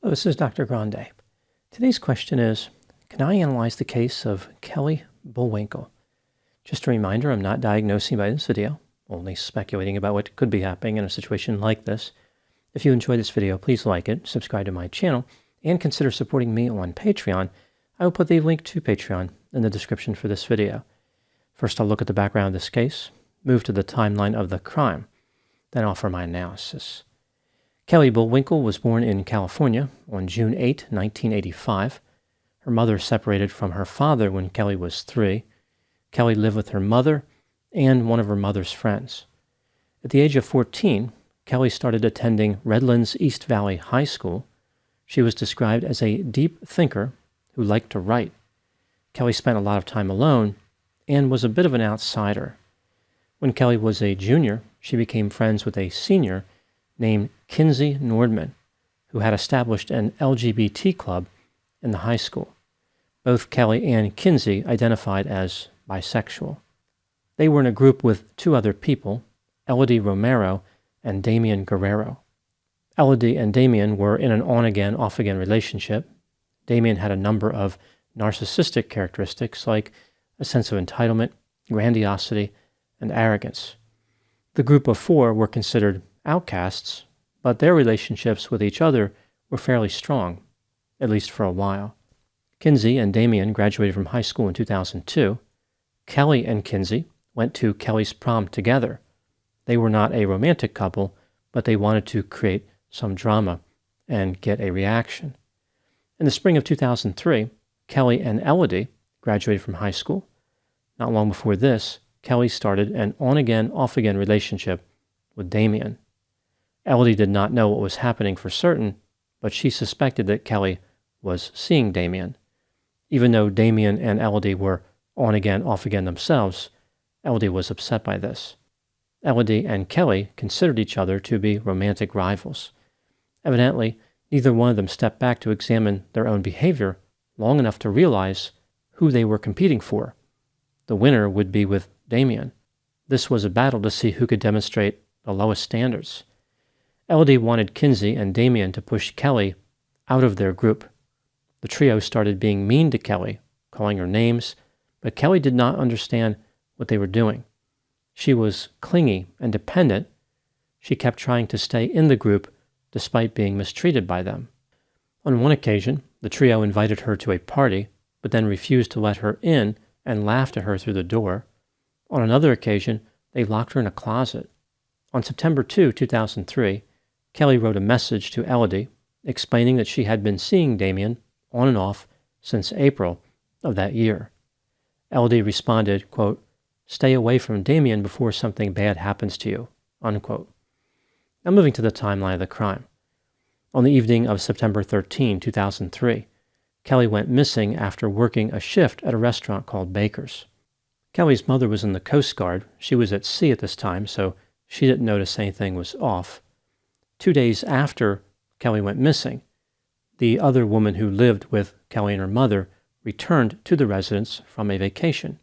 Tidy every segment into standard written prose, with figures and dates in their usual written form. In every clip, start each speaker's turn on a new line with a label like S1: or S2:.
S1: Hello, this is Dr. Grande. Today's question is, can I analyze the case of Kelly Bullwinkle? Just a reminder, I'm not diagnosing by this video, only speculating about what could be happening in a situation like this. If you enjoyed this video, please like it, subscribe to my channel, and consider supporting me on Patreon. I will put the link to Patreon in the description for this video. First, I'll look at the background of this case, move to the timeline of the crime, then offer my analysis. Kelly Bullwinkle was born in California on June 8, 1985. Her mother separated from her father when Kelly was 3. Kelly lived with her mother and one of her mother's friends. At the age of 14, Kelly started attending Redlands East Valley High School. She was described as a deep thinker who liked to write. Kelly spent a lot of time alone and was a bit of an outsider. When Kelly was a junior, she became friends with a senior named Kinsey Nordman, who had established an LGBT club in the high school. Both Kelly and Kinsey identified as bisexual. They were in a group with 2 other people, Elodie Romero and Damian Guerrero. Elodie and Damian were in an on-again, off-again relationship. Damian had a number of narcissistic characteristics like a sense of entitlement, grandiosity, and arrogance. The group of 4 were considered outcasts, but their relationships with each other were fairly strong, at least for a while. Kinsey and Damian graduated from high school in 2002. Kelly and Kinsey went to Kelly's prom together. They were not a romantic couple, but they wanted to create some drama and get a reaction. In the spring of 2003, Kelly and Elodie graduated from high school. Not long before this, Kelly started an on-again, off-again relationship with Damian. Elodie did not know what was happening for certain, but she suspected that Kelly was seeing Damian. Even though Damian and Elodie were on-again, off-again themselves, Elodie was upset by this. Elodie and Kelly considered each other to be romantic rivals. Evidently, neither one of them stepped back to examine their own behavior long enough to realize who they were competing for. The winner would be with Damian. This was a battle to see who could demonstrate the lowest standards. Elodie wanted Kinsey and Damian to push Kelly out of their group. The trio started being mean to Kelly, calling her names, but Kelly did not understand what they were doing. She was clingy and dependent. She kept trying to stay in the group despite being mistreated by them. On one occasion, the trio invited her to a party, but then refused to let her in and laughed at her through the door. On another occasion, they locked her in a closet. On September 2, 2003, Kelly wrote a message to Elodie explaining that she had been seeing Damian on and off since April of that year. Elodie responded, quote, "Stay away from Damian before something bad happens to you," unquote. Now moving to the timeline of the crime. On the evening of September 13, 2003, Kelly went missing after working a shift at a restaurant called Baker's. Kelly's mother was in the Coast Guard. She was at sea at this time, so she didn't notice anything was off. 2 days after Kelly went missing, the other woman who lived with Kelly and her mother returned to the residence from a vacation.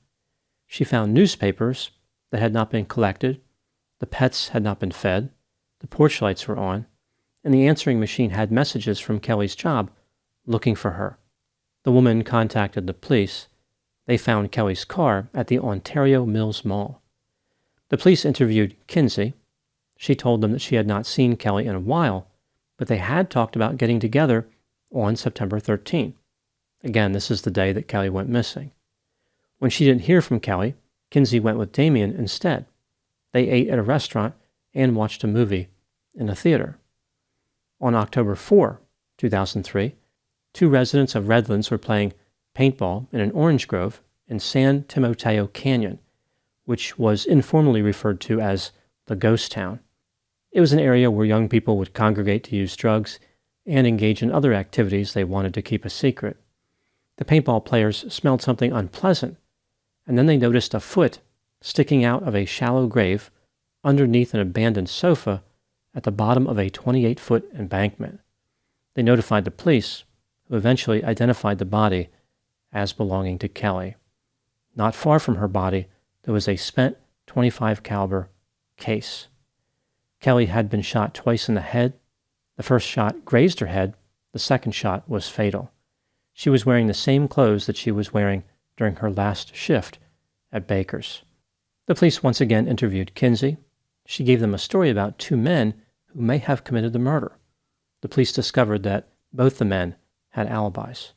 S1: She found newspapers that had not been collected, the pets had not been fed, the porch lights were on, and the answering machine had messages from Kelly's job looking for her. The woman contacted the police. They found Kelly's car at the Ontario Mills Mall. The police interviewed Kinsey. She told them that she had not seen Kelly in a while, but they had talked about getting together on September 13. Again, this is the day that Kelly went missing. When she didn't hear from Kelly, Kinsey went with Damian instead. They ate at a restaurant and watched a movie in a theater. On October 4, 2003, 2 residents of Redlands were playing paintball in an orange grove in San Timoteo Canyon, which was informally referred to as the Ghost Town. It was an area where young people would congregate to use drugs and engage in other activities they wanted to keep a secret. The paintball players smelled something unpleasant, and then they noticed a foot sticking out of a shallow grave underneath an abandoned sofa at the bottom of a 28-foot embankment. They notified the police, who eventually identified the body as belonging to Kelly. Not far from her body, there was a spent .25 caliber case. Kelly had been shot twice in the head. The first shot grazed her head the second shot was fatal. She was wearing the same clothes that she was wearing during her last shift at Baker's. The police once again interviewed Kinsey. She gave them a story about two men who may have committed the murder. The police discovered that both the men had alibis.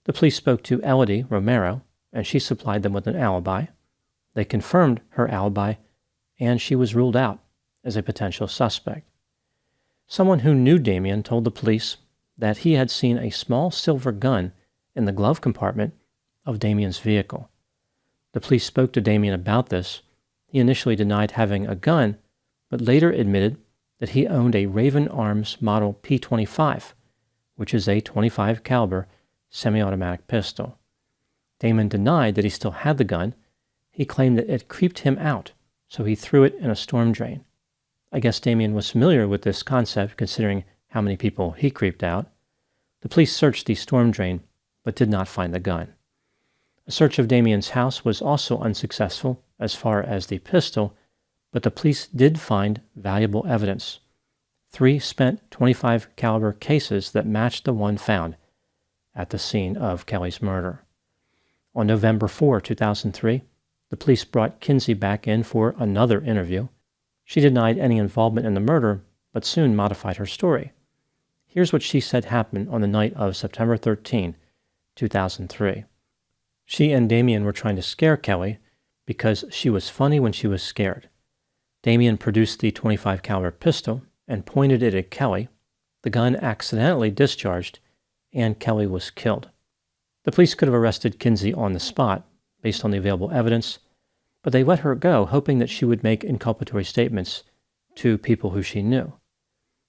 S1: The police spoke to Elodie Romero, and she supplied them with an alibi. They confirmed her alibi, and she was ruled out as a potential suspect. Someone who knew Damien told the police that he had seen a small silver gun in the glove compartment of Damien's vehicle. The police spoke to Damien about this. He initially denied having a gun, but later admitted that he owned a Raven Arms Model P25, which is a .25 caliber semi-automatic pistol. Damien denied that he still had the gun. He claimed that it creeped him out, so he threw it in a storm drain. I guess Damien was familiar with this concept, considering how many people he creeped out. The police searched the storm drain, but did not find the gun. A search of Damien's house was also unsuccessful as far as the pistol, but the police did find valuable evidence. 3 spent .25 caliber cases that matched the one found at the scene of Kelly's murder. On November 4, 2003, the police brought Kinsey back in for another interview. She denied any involvement in the murder, but soon modified her story. Here's what she said happened on the night of September 13, 2003. She and Damien were trying to scare Kelly because she was funny when she was scared. Damien produced the .25 caliber pistol and pointed it at Kelly. The gun accidentally discharged, and Kelly was killed. The police could have arrested Kinsey on the spot based on the available evidence, but they let her go, hoping that she would make inculpatory statements to people who she knew.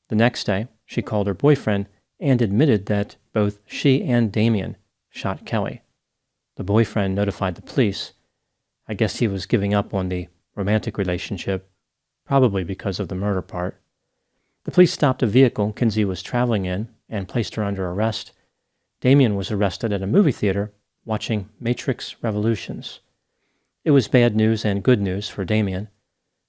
S1: The next day, she called her boyfriend and admitted that both she and Damien shot Kelly. The boyfriend notified the police. I guess he was giving up on the romantic relationship, probably because of the murder part. The police stopped a vehicle Kinsey was traveling in and placed her under arrest. Damien was arrested at a movie theater watching Matrix Revolutions. It was bad news and good news for Damien.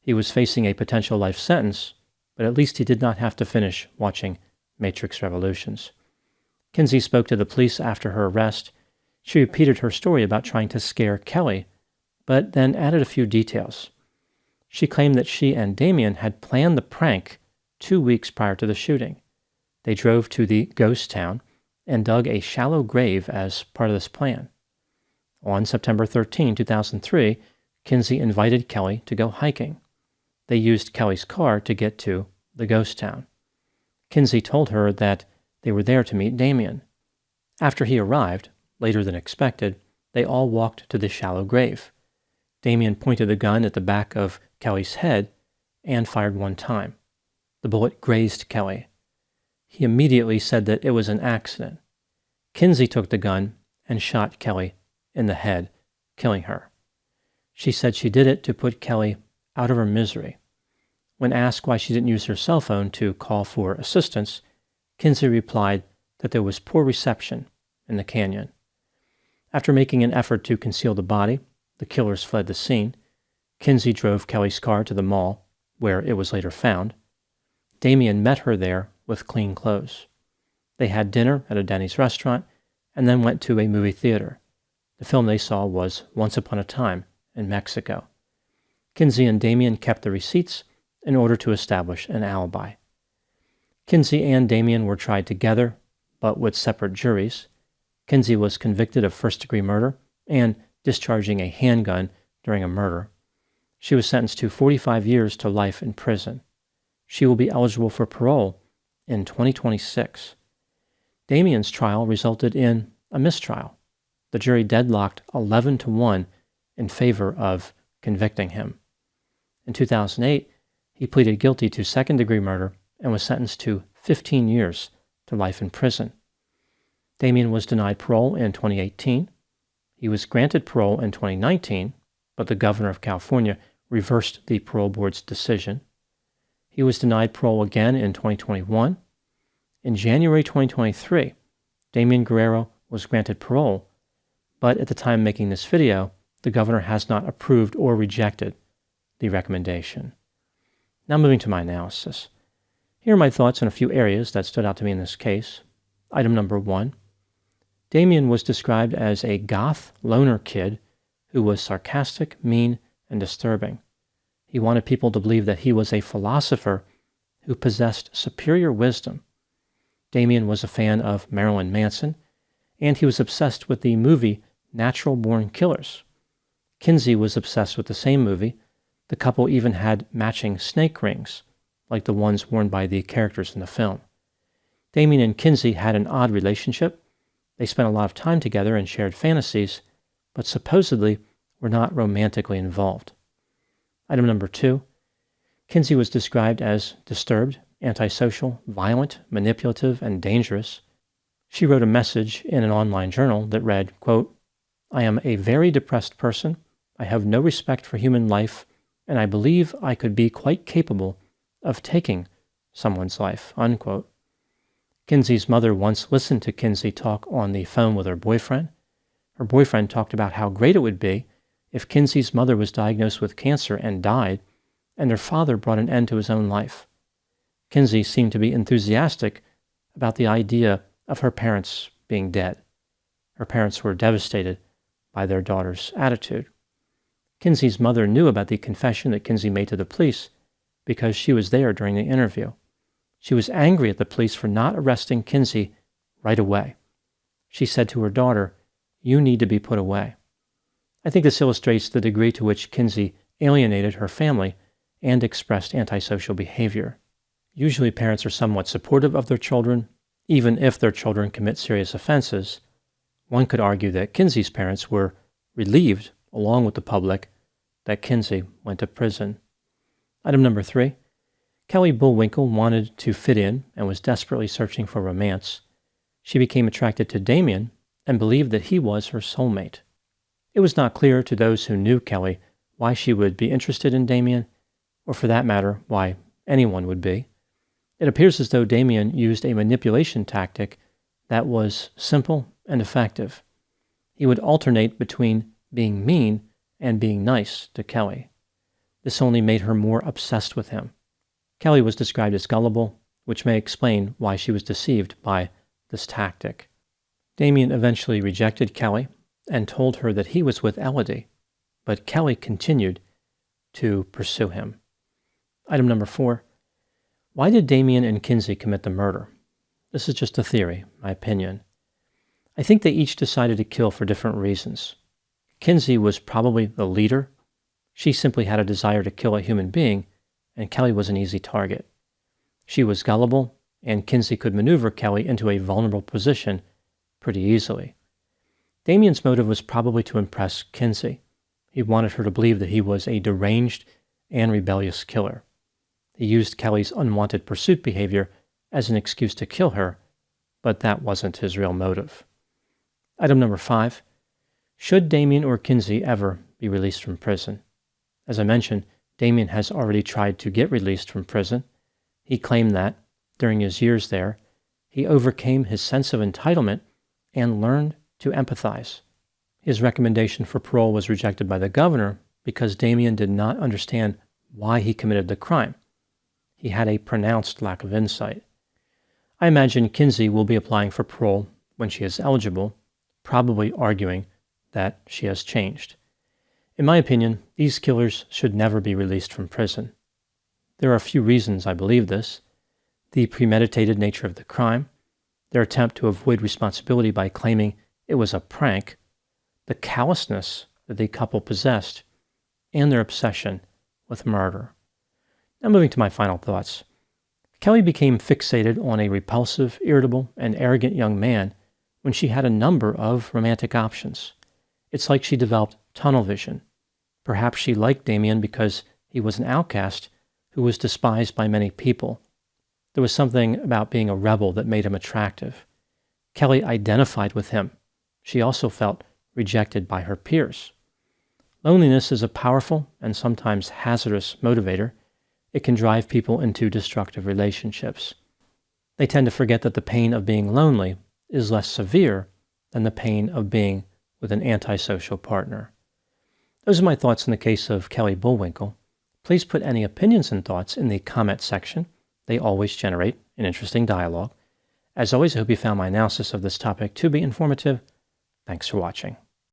S1: He was facing a potential life sentence, but at least he did not have to finish watching Matrix Revolutions. Kinsey spoke to the police after her arrest. She repeated her story about trying to scare Kelly, but then added a few details. She claimed that she and Damien had planned the prank 2 weeks prior to the shooting. They drove to the ghost town and dug a shallow grave as part of this plan. On September 13, 2003, Kinsey invited Kelly to go hiking. They used Kelly's car to get to the ghost town. Kinsey told her that they were there to meet Damien. After he arrived, later than expected, they all walked to the shallow grave. Damien pointed the gun at the back of Kelly's head and fired one time. The bullet grazed Kelly. He immediately said that it was an accident. Kinsey took the gun and shot Kelly in the head, killing her. She said she did it to put Kelly out of her misery. When asked why she didn't use her cell phone to call for assistance, Kinsey replied that there was poor reception in the canyon. After making an effort to conceal the body, the killers fled the scene. Kinsey drove Kelly's car to the mall, where it was later found. Damien met her there with clean clothes. They had dinner at a Denny's restaurant and then went to a movie theater. The film they saw was Once Upon a Time in Mexico. Kinsey and Damien kept the receipts in order to establish an alibi. Kinsey and Damien were tried together, but with separate juries. Kinsey was convicted of first-degree murder and discharging a handgun during a murder. She was sentenced to 45 years to life in prison. She will be eligible for parole in 2026. Damien's trial resulted in a mistrial. The jury deadlocked 11-1 in favor of convicting him. In 2008, he pleaded guilty to second-degree murder and was sentenced to 15 years to life in prison. Damien was denied parole in 2018. He was granted parole in 2019, but the governor of California reversed the parole board's decision. He was denied parole again in 2021. In January 2023, Damien Guerrero was granted parole, but at the time making this video, the governor has not approved or rejected the recommendation. Now moving to my analysis. Here are my thoughts on a few areas that stood out to me in this case. Item number 1. Damien was described as a goth loner kid who was sarcastic, mean, and disturbing. He wanted people to believe that he was a philosopher who possessed superior wisdom. Damien was a fan of Marilyn Manson, and he was obsessed with the movie Natural Born Killers. Kinsey was obsessed with the same movie. The couple even had matching snake rings, like the ones worn by the characters in the film. Damien and Kinsey had an odd relationship. They spent a lot of time together and shared fantasies, but supposedly were not romantically involved. Item number 2. Kinsey was described as disturbed, antisocial, violent, manipulative, and dangerous. She wrote a message in an online journal that read, quote, "I am a very depressed person. I have no respect for human life, and I believe I could be quite capable of taking someone's life," unquote. Kinsey's mother once listened to Kinsey talk on the phone with her boyfriend. Her boyfriend talked about how great it would be if Kinsey's mother was diagnosed with cancer and died, and their father brought an end to his own life. Kinsey seemed to be enthusiastic about the idea of her parents being dead. Her parents were devastated by their daughter's attitude. Kinsey's mother knew about the confession that Kinsey made to the police because she was there during the interview. She was angry at the police for not arresting Kinsey right away. She said to her daughter, "You need to be put away." I think this illustrates the degree to which Kinsey alienated her family and expressed antisocial behavior. Usually parents are somewhat supportive of their children, even if their children commit serious offenses. One could argue that Kinsey's parents were relieved, along with the public, that Kinsey went to prison. Item number 3. Kelly Bullwinkle wanted to fit in and was desperately searching for romance. She became attracted to Damien and believed that he was her soulmate. It was not clear to those who knew Kelly why she would be interested in Damien, or for that matter, why anyone would be. It appears as though Damien used a manipulation tactic that was simple and effective. He would alternate between being mean and being nice to Kelly. This only made her more obsessed with him. Kelly was described as gullible, which may explain why she was deceived by this tactic. Damien eventually rejected Kelly and told her that he was with Elodie, but Kelly continued to pursue him. Item number 4. Why did Damien and Kinsey commit the murder? This is just a theory, my opinion. I think they each decided to kill for different reasons. Kinsey was probably the leader. She simply had a desire to kill a human being, and Kelly was an easy target. She was gullible, and Kinsey could maneuver Kelly into a vulnerable position pretty easily. Damien's motive was probably to impress Kinsey. He wanted her to believe that he was a deranged and rebellious killer. He used Kelly's unwanted pursuit behavior as an excuse to kill her, but that wasn't his real motive. Item number 5. Should Damien or Kinsey ever be released from prison? As I mentioned, Damien has already tried to get released from prison. He claimed that, during his years there, he overcame his sense of entitlement and learned to empathize. His recommendation for parole was rejected by the governor because Damien did not understand why he committed the crime. He had a pronounced lack of insight. I imagine Kinsey will be applying for parole when she is eligible, probably arguing that she has changed. In my opinion, these killers should never be released from prison. There are a few reasons I believe this: the premeditated nature of the crime, their attempt to avoid responsibility by claiming it was a prank, the callousness that the couple possessed, and their obsession with murder. Now moving to my final thoughts. Kelly became fixated on a repulsive, irritable, and arrogant young man when she had a number of romantic options. It's like she developed tunnel vision. Perhaps she liked Damien because he was an outcast who was despised by many people. There was something about being a rebel that made him attractive. Kelly identified with him. She also felt rejected by her peers. Loneliness is a powerful and sometimes hazardous motivator. It can drive people into destructive relationships. They tend to forget that the pain of being lonely is less severe than the pain of being with an antisocial partner. Those are my thoughts in the case of Kelly Bullwinkle. Please put any opinions and thoughts in the comment section. They always generate an interesting dialogue. As always, I hope you found my analysis of this topic to be informative. Thanks for watching.